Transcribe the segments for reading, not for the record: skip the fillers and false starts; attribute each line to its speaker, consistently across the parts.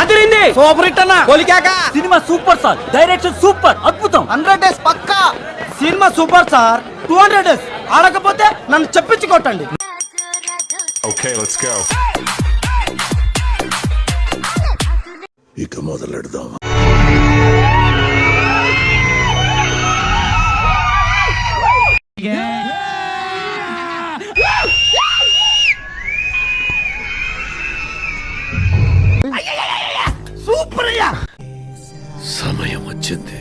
Speaker 1: అదిరింది.
Speaker 2: Super hit అన్న.
Speaker 1: కొలికాక
Speaker 2: సినిమా సూపర్ సార్, డైరెక్షన్ సూపర్, అద్భుతం. 100 డేస్ పక్కా. సినిమా సూపర్ సార్. 200 డేస్ ఆడకపోతే నన్ను చెప్పించి కొట్టండి.
Speaker 3: Okay, let's go.
Speaker 4: ఇక మొదలెడదాం.
Speaker 2: సూపర్ అయ్యా.
Speaker 4: సమయం వచ్చింది.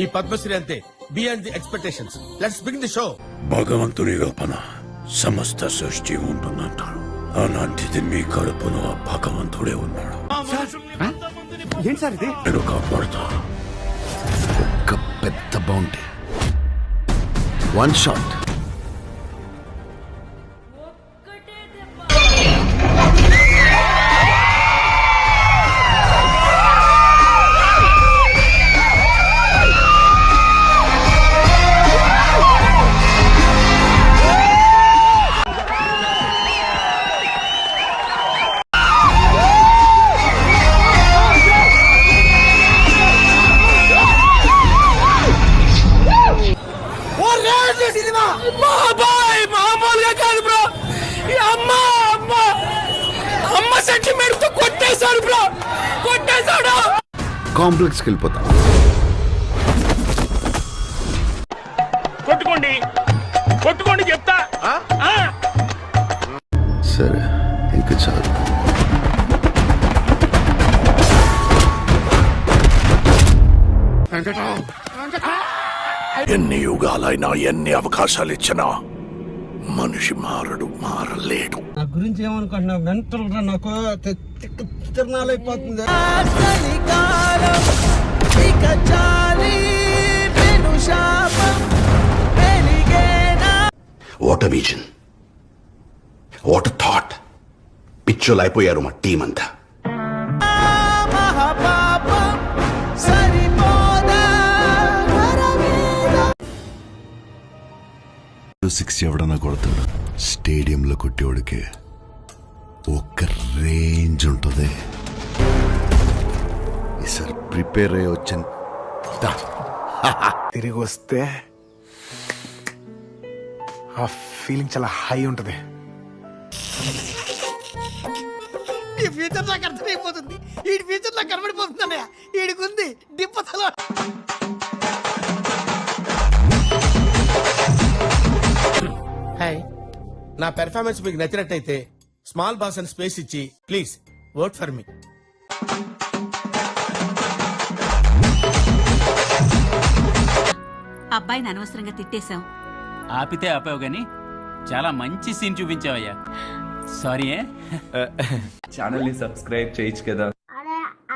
Speaker 5: ఈ పద్మశ్రీ అంతే beyond the expectations. Let's begin the show.
Speaker 4: భగవంతుని కల్పన సమస్త సృష్టి ఉంటుందంటారు. అలాంటిది మీ కడుపులో ఆ భగవంతుడే ఉన్నాడు.
Speaker 2: ఏంటి సార్ ఇది?
Speaker 4: నేను కాపాడుతా. ఒక్క పెద్ద బౌంటీ, 1 షాట్.
Speaker 2: సినిమా బాబాయ్ మామూలుగా కాదు బ్రో. అమ్మ సెంటిమెంట్ తో కొట్టేశాడు బ్రో, కొట్టేశాడు.
Speaker 4: కాంప్లెక్స్కి వెళ్ళిపోతా.
Speaker 5: కొట్టుకోండి కొట్టుకోండి చెప్తా.
Speaker 4: సరే, ఇంక చాలు. ఎన్ని యుగాలైనా, ఎన్ని అవకాశాలు ఇచ్చినా మనిషి మారడు, మారలేడు.
Speaker 2: నా గురించి ఏమనుకుంటున్నావు? మెంటల్ గా నాకు తిరణాలైపోతుంది.
Speaker 6: What a vision, what a thought. పిచ్చోలు అయిపోయారు మా టీం అంతా.
Speaker 4: సిక్స్ ఎవడన్నా కొడతాడు, స్టేడియంలో కొట్టేవాడికి ఒక్క రేంజ్ ఉంటుంది. ఈసారి ప్రిపేర్ అయ్యి వచ్చాను.
Speaker 7: తిరిగి వస్తే ఆ ఫీలింగ్ చాలా హై ఉంటది.
Speaker 2: ఈ ఫ్యూచర్ నాకు అర్థమైపోతుంది. ఈ ఫ్యూచర్ నాకు కనబడిపోతుంది అన్నయ్య. ఈడికుంది డిప్పతలో.
Speaker 5: హాయ్, నా పెర్ఫార్మెన్స్ మీకు నచ్చినట్టయితే స్మాల్ బాస్ అని స్పేస్ ఇచ్చి ప్లీజ్ ఓట్ ఫర్ మీ.
Speaker 8: అబ్బాయిని అనవసరంగా తిట్టేశాం.
Speaker 9: ఆపితే ఆపావు గాని చాలా మంచి సీన్ చూపించావయ్యా. సారీ.
Speaker 10: ఛానల్ ని సబ్స్క్రైబ్ చేయొచ్చు కదా.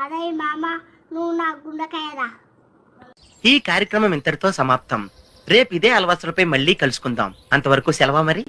Speaker 11: అరే మామ, నువ్వు నా గుండెకాయరా.
Speaker 1: ఈ కార్యక్రమం ఇంతటితో సమాప్తం. రేపు ఇదే అలవాసులపై మళ్ళీ కలుసుకుందాం. అంతవరకు సెలవా మరి.